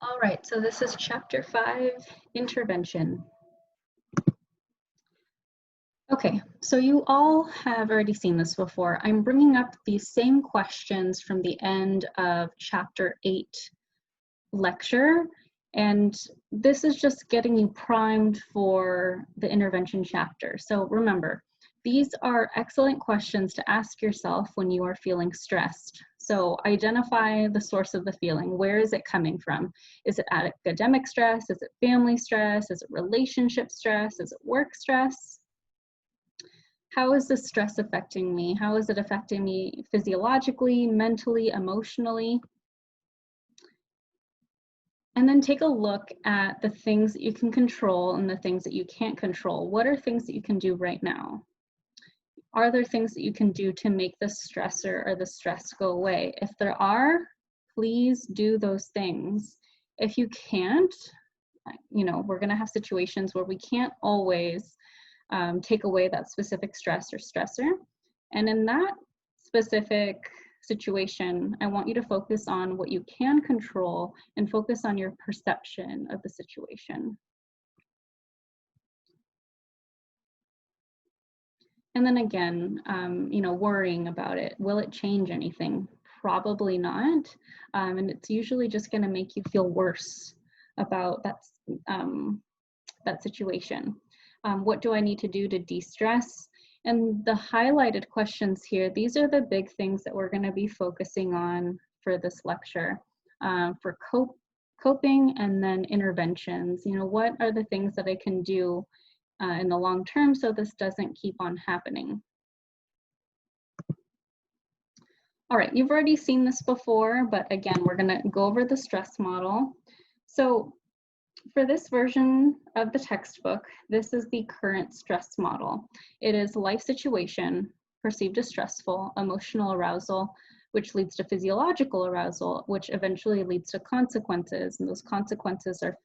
All right, so this is chapter 5, intervention. Okay, so you all have already seen this before. I'm bringing up these same questions from the end of chapter 8 lecture, and this is just getting you primed for the intervention chapter. So remember, these are excellent questions to ask yourself when you are feeling stressed. So identify the source of the feeling. Where is it coming from? Is it academic stress? Is it family stress? Is it relationship stress? Is it work stress? How is this stress affecting me? How is it affecting me physiologically, mentally, emotionally? And then take a look at the things that you can control and the things that you can't control. What are things that you can do right now? Are there things that you can do to make the stressor or the stress go away? If there are, please do those things. If you can't, we're going to have situations where we can't always take away that specific stress or stressor. And in that specific situation, I want you to focus on what you can control and focus on your perception of the situation. And then again, worrying about it. Will it change anything? Probably not. And it's usually just going to make you feel worse about that situation. What do I need to do to de-stress? And the highlighted questions here, these are the big things that we're going to be focusing on for this lecture, for coping and then interventions. What are the things that I can do in the long term so this doesn't keep on happening? All right, you've already seen this before, but again, we're going to go over the stress model. So for this version of the textbook, this is the current stress model. It is life situation, perceived as stressful, emotional arousal, which leads to physiological arousal, which eventually leads to consequences, and those consequences are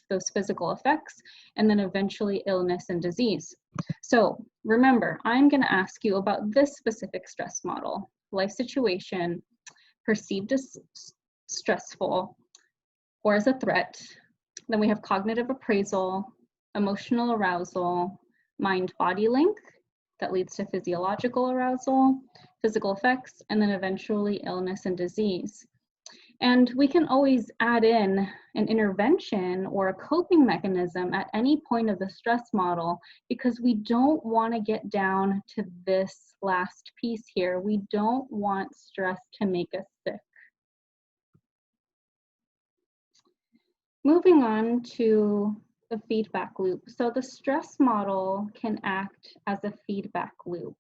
those physical effects, and then eventually illness and disease. So remember, I'm going to ask you about this specific stress model: life situation, perceived as stressful or as a threat. Then we have cognitive appraisal, emotional arousal, mind-body link that leads to physiological arousal, physical effects, and then eventually illness and disease. And we can always add in an intervention or a coping mechanism at any point of the stress model, because we don't want to get down to this last piece here. We don't want stress to make us sick. Moving on to the feedback loop. So the stress model can act as a feedback loop.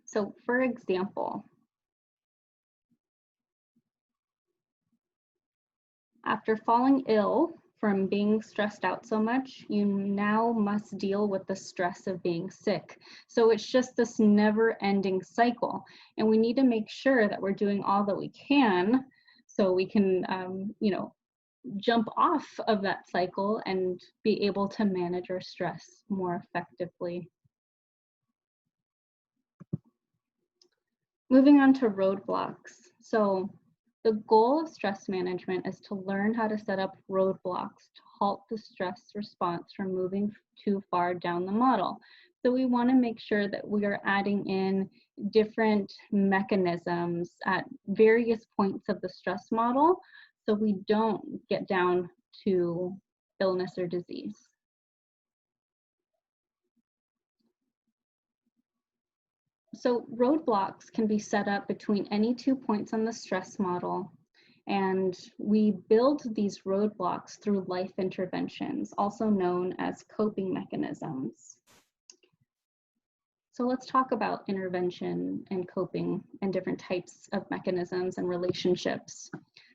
So for example, after falling ill from being stressed out so much, you now must deal with the stress of being sick. So it's just this never-ending cycle. And we need to make sure that we're doing all that we can so we can, jump off of that cycle and be able to manage our stress more effectively. Moving on to roadblocks. So the goal of stress management is to learn how to set up roadblocks to halt the stress response from moving too far down the model. So we want to make sure that we are adding in different mechanisms at various points of the stress model so we don't get down to illness or disease. So roadblocks can be set up between any 2 points on the stress model, and we build these roadblocks through life interventions, also known as coping mechanisms. So let's talk about intervention and coping and different types of mechanisms and relationships.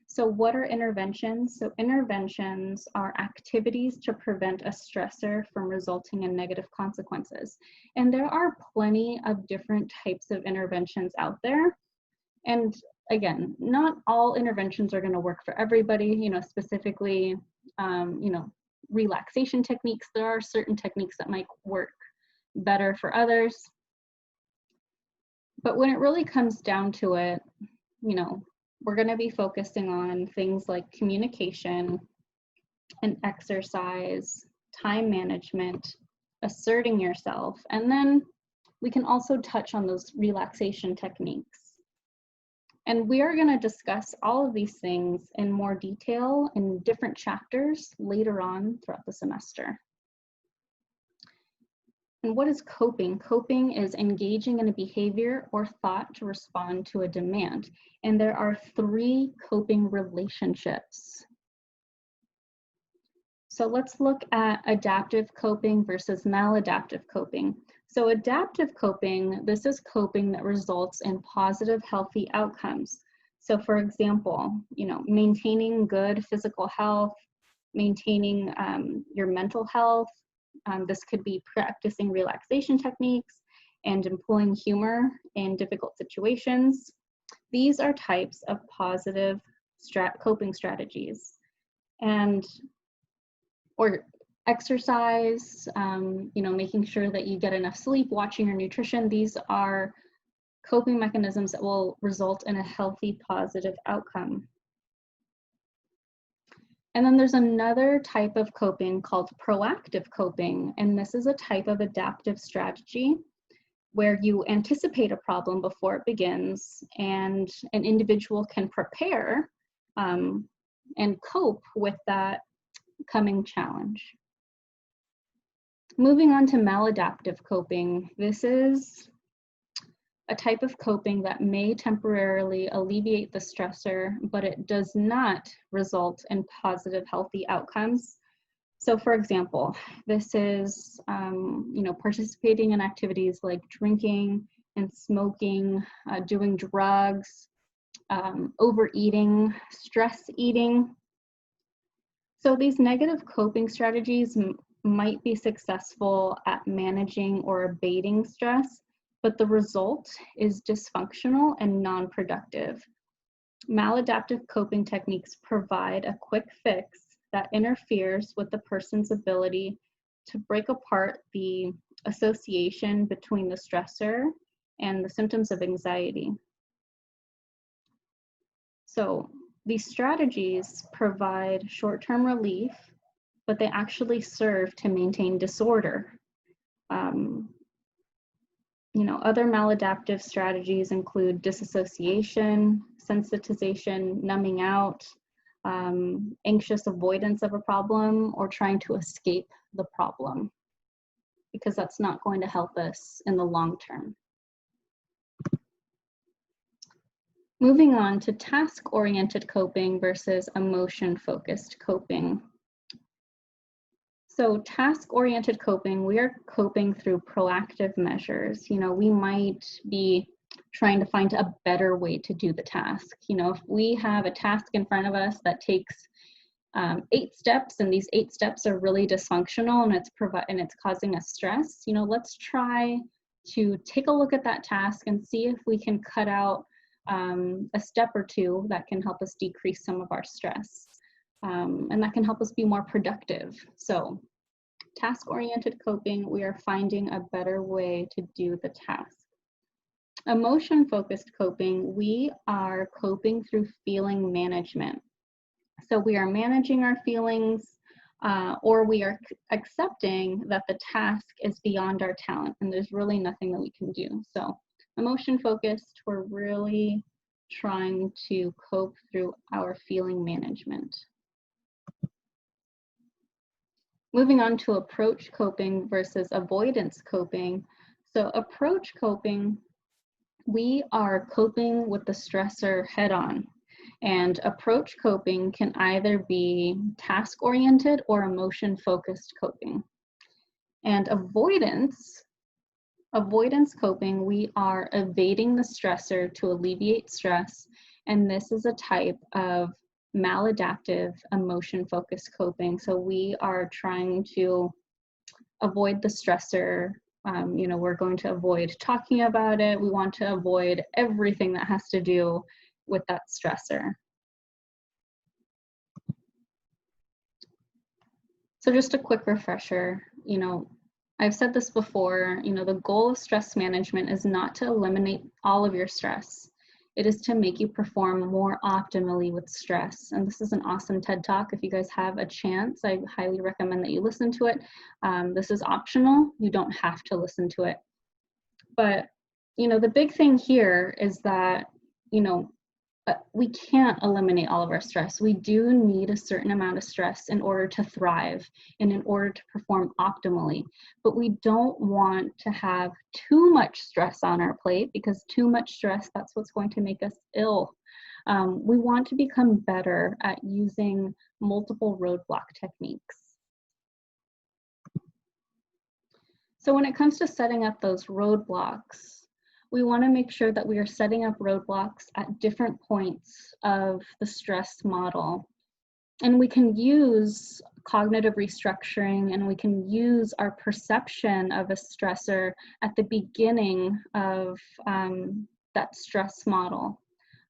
So what are interventions? So interventions are activities to prevent a stressor from resulting in negative consequences. And there are plenty of different types of interventions out there. And again, not all interventions are going to work for everybody, specifically, relaxation techniques. There are certain techniques that might work better for others. But when it really comes down to it, we're going to be focusing on things like communication and exercise, time management, asserting yourself, and then we can also touch on those relaxation techniques. And we are going to discuss all of these things in more detail in different chapters later on throughout the semester. And what is coping? Coping is engaging in a behavior or thought to respond to a demand. And there are 3 coping relationships. So let's look at adaptive coping versus maladaptive coping. So adaptive coping, this is coping that results in positive, healthy outcomes. So for example, maintaining good physical health, maintaining your mental health. This could be practicing relaxation techniques and employing humor in difficult situations. These are types of positive coping strategies. Or exercise, making sure that you get enough sleep, watching your nutrition. These are coping mechanisms that will result in a healthy, positive outcome. And then there's another type of coping called proactive coping. And this is a type of adaptive strategy where you anticipate a problem before it begins, and an individual can prepare and cope with that coming challenge. Moving on to maladaptive coping, this is a type of coping that may temporarily alleviate the stressor, but it does not result in positive, healthy outcomes. So for example, this is participating in activities like drinking and smoking, doing drugs, overeating, stress eating. So these negative coping strategies might be successful at managing or abating stress, but the result is dysfunctional and non-productive. Maladaptive coping techniques provide a quick fix that interferes with the person's ability to break apart the association between the stressor and the symptoms of anxiety. So these strategies provide short-term relief, but they actually serve to maintain disorder. Other maladaptive strategies include disassociation, sensitization, numbing out, anxious avoidance of a problem, or trying to escape the problem, because that's not going to help us in the long term. Moving on to task-oriented coping versus emotion-focused coping. So task-oriented coping, we are coping through proactive measures. We might be trying to find a better way to do the task. If we have a task in front of us that takes 8 steps, and these 8 steps are really dysfunctional and it's causing us stress, let's try to take a look at that task and see if we can cut out a step or 2 that can help us decrease some of our stress. And that can help us be more productive. So task-oriented coping, we are finding a better way to do the task. Emotion-focused coping, we are coping through feeling management. So we are managing our feelings, or we are accepting that the task is beyond our talent and there's really nothing that we can do. So emotion-focused, we're really trying to cope through our feeling management. Moving on to approach coping versus avoidance coping. So approach coping, we are coping with the stressor head on. And approach coping can either be task-oriented or emotion-focused coping. And avoidance coping, we are evading the stressor to alleviate stress. And this is a type of maladaptive emotion-focused coping. So we are trying to avoid the stressor. We're going to avoid talking about it. We want to avoid everything that has to do with that stressor. So just a quick refresher, I've said this before, the goal of stress management is not to eliminate all of your stress. It is to make you perform more optimally with stress. And this is an awesome TED Talk. If you guys have a chance, I highly recommend that you listen to it. This is optional. You don't have to listen to it. But, you know, the big thing here is that, you know, we can't eliminate all of our stress. We do need a certain amount of stress in order to thrive and in order to perform optimally. But we don't want to have too much stress on our plate, because too much stress, that's what's going to make us ill. We want to become better at using multiple roadblock techniques. So when it comes to setting up those roadblocks, we want to make sure that we are setting up roadblocks at different points of the stress model. And we can use cognitive restructuring, and we can use our perception of a stressor at the beginning of that stress model.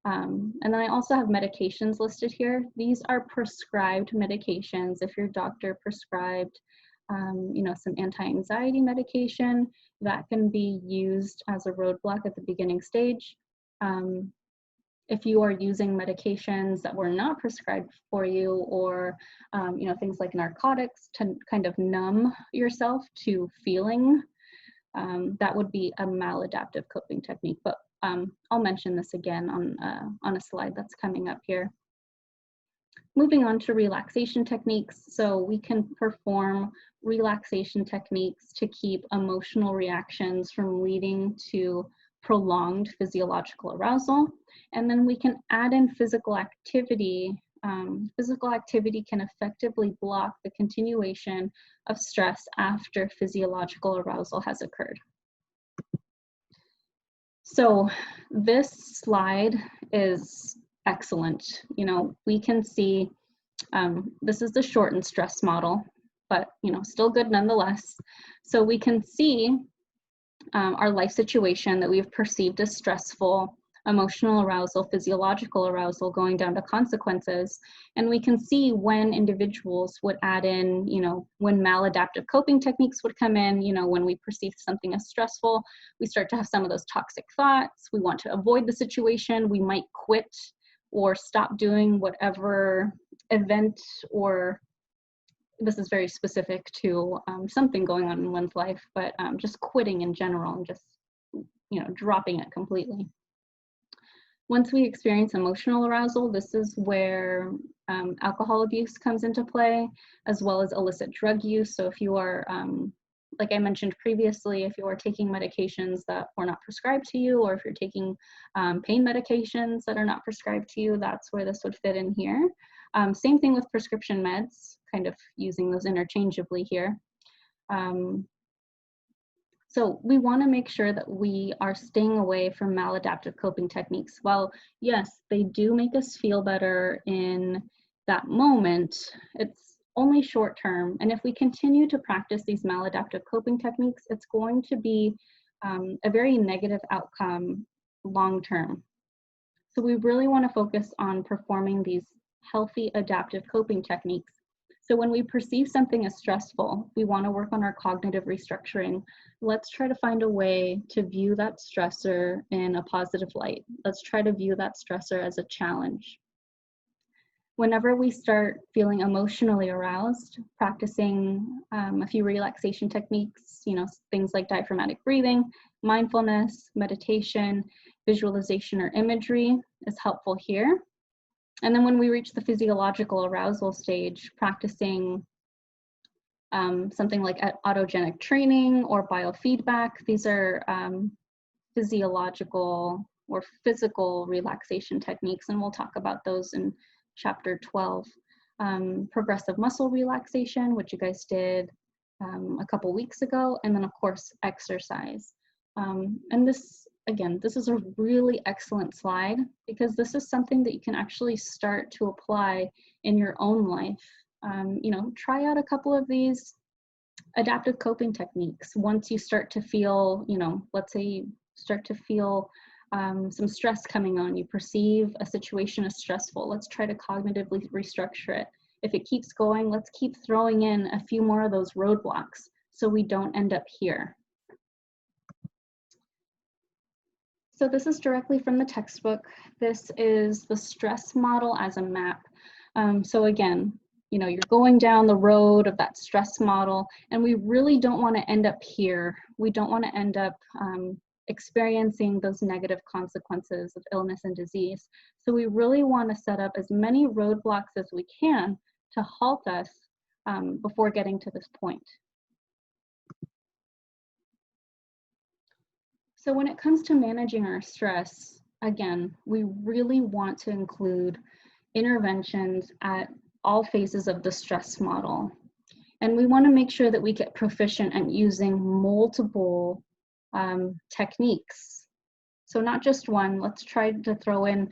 And then I also have medications listed here. These are prescribed medications. If your doctor prescribed you know, some anti-anxiety medication, that can be used as a roadblock at the beginning stage. If you are using medications that were not prescribed for you, or you know, things like narcotics to kind of numb yourself to feeling, that would be a maladaptive coping technique. But I'll mention this again on a slide that's coming up here. Moving on to relaxation techniques. So we can perform relaxation techniques to keep emotional reactions from leading to prolonged physiological arousal. And then we can add in physical activity. Physical activity can effectively block the continuation of stress after physiological arousal has occurred. So this slide is excellent. You know, we can see this is the shortened stress model, but you know, still good nonetheless. So we can see our life situation that we've perceived as stressful, emotional arousal, physiological arousal, going down to consequences. And we can see when individuals would add in, you know, when maladaptive coping techniques would come in, you know, when we perceive something as stressful, we start to have some of those toxic thoughts. We want to avoid the situation. We might quit or stop doing whatever event, or this is very specific to something going on in one's life, but just quitting in general and just, you know, dropping it completely. Once we experience emotional arousal, this is where alcohol abuse comes into play, as well as illicit drug use. So if you are, like I mentioned previously, if you are taking medications that were not prescribed to you, or if you're taking pain medications that are not prescribed to you, that's where this would fit in here. Same thing with prescription meds, kind of using those interchangeably here. So we want to make sure that we are staying away from maladaptive coping techniques. While yes, they do make us feel better in that moment, it's only short term. And if we continue to practice these maladaptive coping techniques, it's going to be a very negative outcome long term. So we really want to focus on performing these healthy adaptive coping techniques. So when we perceive something as stressful, we want to work on our cognitive restructuring. Let's try to find a way to view that stressor in a positive light. Let's try to view that stressor as a challenge. Whenever we start feeling emotionally aroused, practicing a few relaxation techniques, you know, things like diaphragmatic breathing, mindfulness, meditation, visualization, or imagery is helpful here. And then when we reach the physiological arousal stage, practicing something like autogenic training or biofeedback, these are physiological or physical relaxation techniques, and we'll talk about those in chapter 12. Progressive muscle relaxation, which you guys did a couple weeks ago, and then of course exercise. And this, again, this is a really excellent slide, because this is something that you can actually start to apply in your own life. You know, try out a couple of these adaptive coping techniques. Once you start to feel, you know, let's say you start to feel some stress coming on, you perceive a situation as stressful, let's try to cognitively restructure it. If it keeps going, let's keep throwing in a few more of those roadblocks so we don't end up here. So this is directly from the textbook. This is the stress model as a map. So again, you're going down the road of that stress model, and we really don't want to end up here. We don't want to end up experiencing those negative consequences of illness and disease. So we really want to set up as many roadblocks as we can to halt us before getting to this point. So when it comes to managing our stress, again, we really want to include interventions at all phases of the stress model. And we want to make sure that we get proficient at using multiple techniques. So not just one, let's try to throw in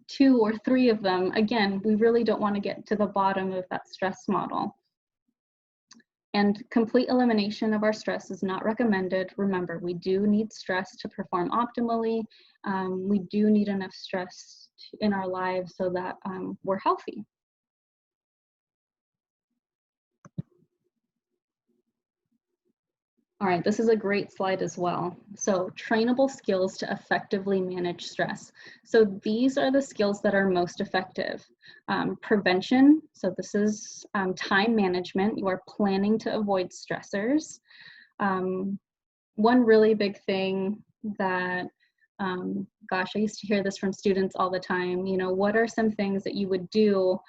2 or 3 of them. Again, we really don't want to get to the bottom of that stress model. And complete elimination of our stress is not recommended. Remember, we do need stress to perform optimally. We do need enough stress in our lives so that we're healthy. All right, this is a great slide as well. So trainable skills to effectively manage stress. So these are the skills that are most effective. Prevention, so this is time management. You are planning to avoid stressors. One really big thing that, gosh, I used to hear this from students all the time, what are some things that you would do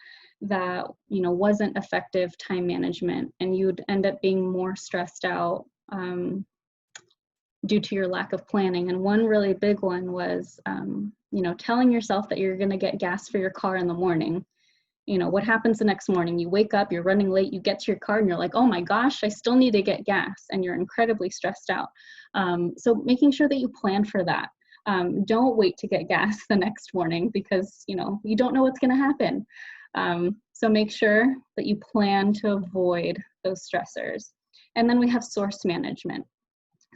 that, wasn't effective time management, and you'd end up being more stressed out due to your lack of planning. And one really big one was, telling yourself that you're going to get gas for your car in the morning. What happens the next morning? You wake up, you're running late, you get to your car and you're like, oh my gosh, I still need to get gas, and you're incredibly stressed out. So making sure that you plan for that. Don't wait to get gas the next morning because, you don't know what's going to happen. So make sure that you plan to avoid those stressors. And then we have source management.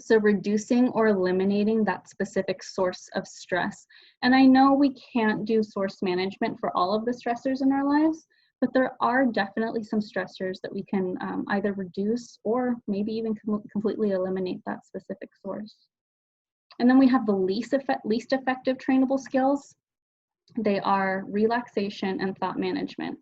So reducing or eliminating that specific source of stress. And I know we can't do source management for all of the stressors in our lives, but there are definitely some stressors that we can either reduce or maybe even completely eliminate that specific source. And then we have the least effective trainable skills. They are relaxation and thought management.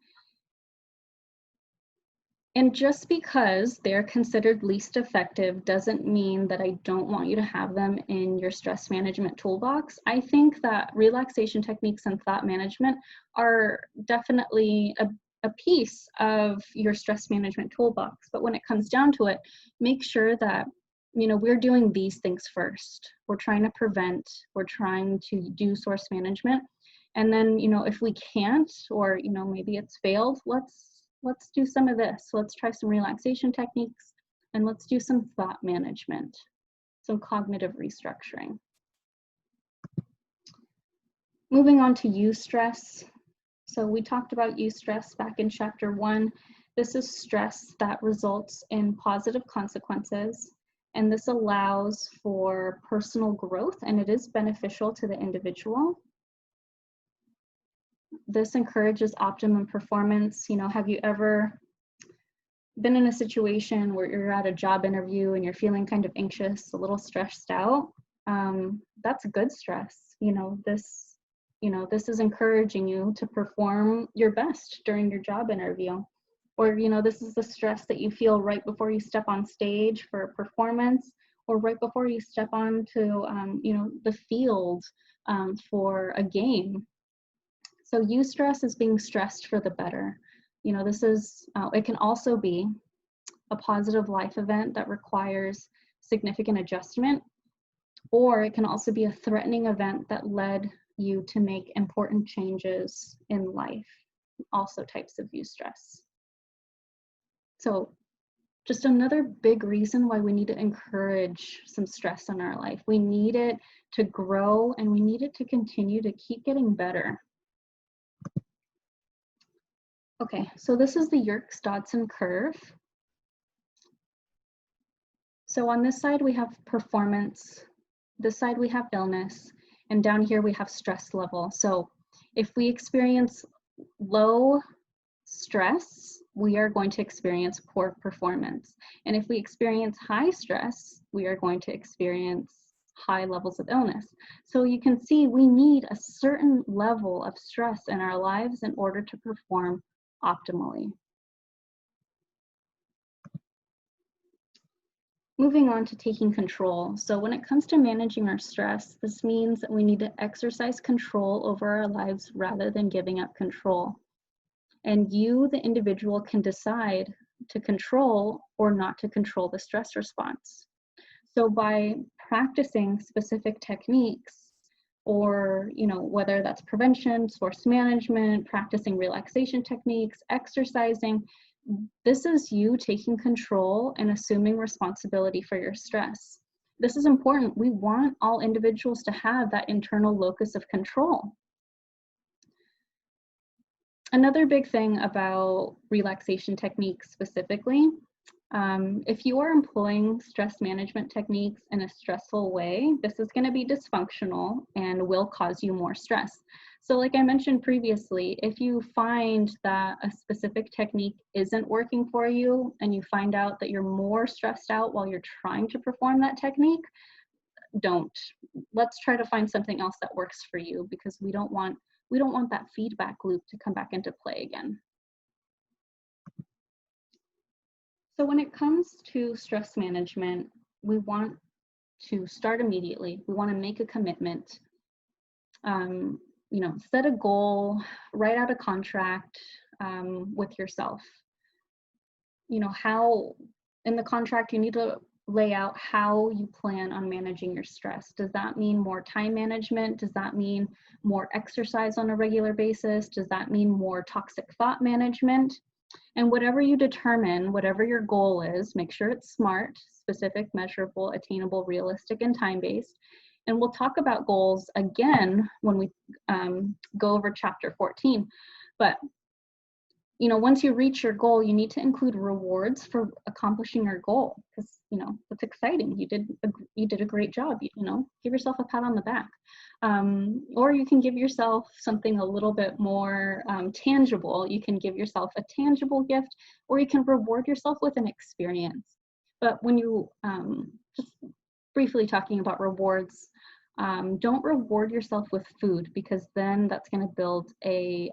And just because they're considered least effective doesn't mean that I don't want you to have them in your stress management toolbox. I think that relaxation techniques and thought management are definitely a piece of your stress management toolbox. But when it comes down to it, make sure that, we're doing these things first. We're trying to prevent, we're trying to do source management. And then, if we can't, or, maybe it's failed, let's do some of this. Let's try some relaxation techniques, and let's do some thought management, some cognitive restructuring. Moving on to eustress. So we talked about eustress back in chapter 1. This is stress that results in positive consequences, and this allows for personal growth, and it is beneficial to the individual. This encourages optimum performance. Have you ever been in a situation where you're at a job interview and you're feeling kind of anxious, a little stressed out? That's good stress. This is encouraging you to perform your best during your job interview. Or, this is the stress that you feel right before you step on stage for a performance, or right before you step onto, the field for a game. So eustress is being stressed for the better. This is, it can also be a positive life event that requires significant adjustment, or it can also be a threatening event that led you to make important changes in life, also types of eustress. So just another big reason why we need to encourage some stress in our life. We need it to grow, and we need it to continue to keep getting better. Okay, so this is the Yerkes-Dodson curve. So on this side we have performance, this side we have illness, and down here we have stress level. So if we experience low stress, we are going to experience poor performance. And if we experience high stress, we are going to experience high levels of illness. So you can see we need a certain level of stress in our lives in order to perform optimally. Moving on to taking control. So when it comes to managing our stress, this means that we need to exercise control over our lives rather than giving up control. And you, the individual, can decide to control or not to control the stress response. So by practicing specific techniques, or whether that's prevention, source management, practicing relaxation techniques, exercising, this is you taking control and assuming responsibility for your stress. This is important. We want all individuals to have that internal locus of control. Another big thing about relaxation techniques specifically, if you are employing stress management techniques in a stressful way, this is going to be dysfunctional and will cause you more stress. So like I mentioned previously, if you find that a specific technique isn't working for you and you find out that you're more stressed out while you're trying to perform that technique, don't. Let's try to find something else that works for you, because we don't want that feedback loop to come back into play again. So when it comes to stress management, we want to start immediately. We want to make a commitment. Set a goal, write out a contract with yourself. How in the contract you need to lay out how you plan on managing your stress. Does that mean more time management? Does that mean more exercise on a regular basis? Does that mean more toxic thought management? And whatever you determine, whatever your goal is, make sure it's SMART, specific, measurable, attainable, realistic, and time-based. And we'll talk about goals again when we go over chapter 14. But once you reach your goal, you need to include rewards for accomplishing your goal, because that's exciting. You did a great job. Give yourself a pat on the back, or you can give yourself something a little bit more tangible. You can give yourself a tangible gift, or you can reward yourself with an experience. But when you just briefly talking about rewards, don't reward yourself with food, because then that's going to build a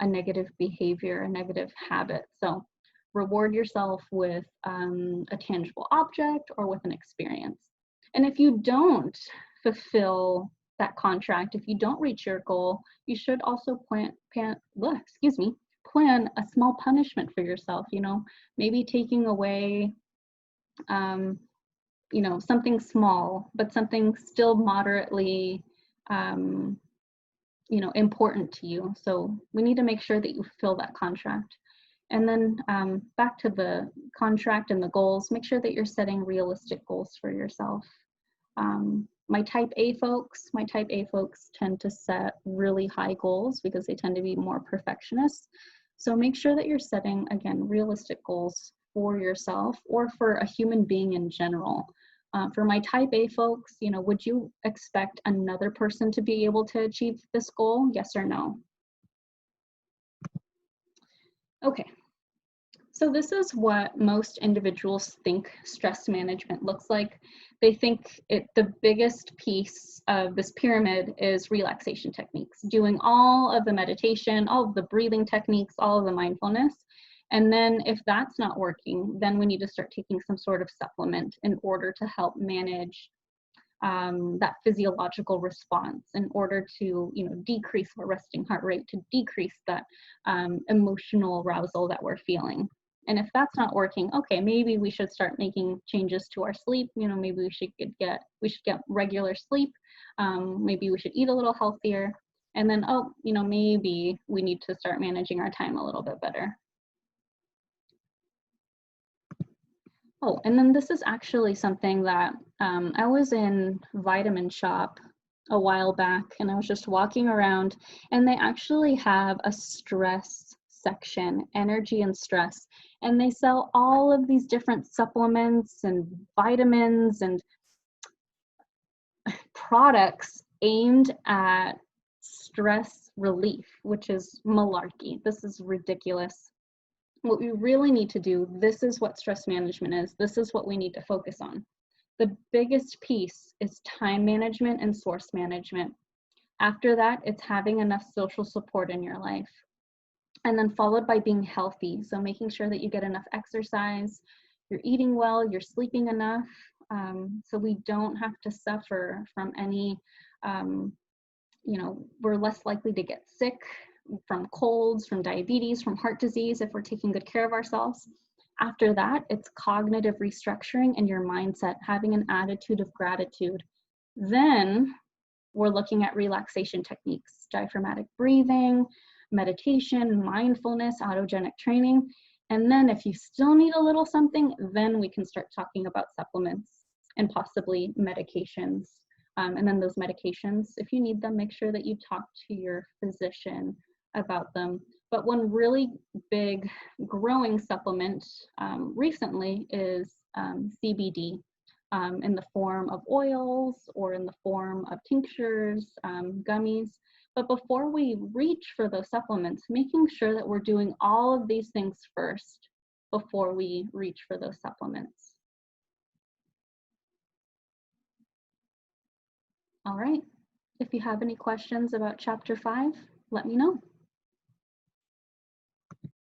negative behavior, a negative habit. So reward yourself with a tangible object or with an experience. And if you don't fulfill that contract, if you don't reach your goal, you should also plan a small punishment for yourself. Maybe taking away something small, but something still moderately, important to you. So we need to make sure that you fulfill that contract. And then back to the contract and the goals, make sure that you're setting realistic goals for yourself. My type A folks tend to set really high goals because they tend to be more perfectionists. So make sure that you're setting, again, realistic goals for yourself or for a human being in general. For my type A folks, would you expect another person to be able to achieve this goal? Yes or no? Okay, so this is what most individuals think stress management looks like. They think the biggest piece of this pyramid is relaxation techniques, doing all of the meditation, all of the breathing techniques, all of the mindfulness. And then if that's not working, then we need to start taking some sort of supplement in order to help manage that physiological response, in order to decrease our resting heart rate, to decrease that emotional arousal that we're feeling. And if that's not working, okay, maybe we should start making changes to our sleep. Maybe we should get regular sleep. Maybe we should eat a little healthier. And then, maybe we need to start managing our time a little bit better. Oh, and then this is actually something that I was in Vitamin Shop a while back, and I was just walking around, and they actually have a stress section, energy and stress, and they sell all of these different supplements and vitamins and products aimed at stress relief, which is malarkey. This is ridiculous. What we really need to do, this is what stress management is. This is what we need to focus on. The biggest piece is time management and source management. After that, it's having enough social support in your life. And then followed by being healthy. So making sure that you get enough exercise, you're eating well, you're sleeping enough, so we don't have to suffer from any, we're less likely to get sick from colds, from diabetes, from heart disease if we're taking good care of ourselves. After that, it's cognitive restructuring and your mindset, having an attitude of gratitude. Then we're looking at relaxation techniques, diaphragmatic breathing, meditation, mindfulness, autogenic training. And then if you still need a little something, then we can start talking about supplements and possibly medications. And then those medications, if you need them, make sure that you talk to your physician about them. But one really big growing supplement recently is CBD. In the form of oils or in the form of tinctures, gummies. But before we reach for those supplements, making sure that we're doing all of these things first before we reach for those supplements. All right. If you have any questions about Chapter 5, let me know.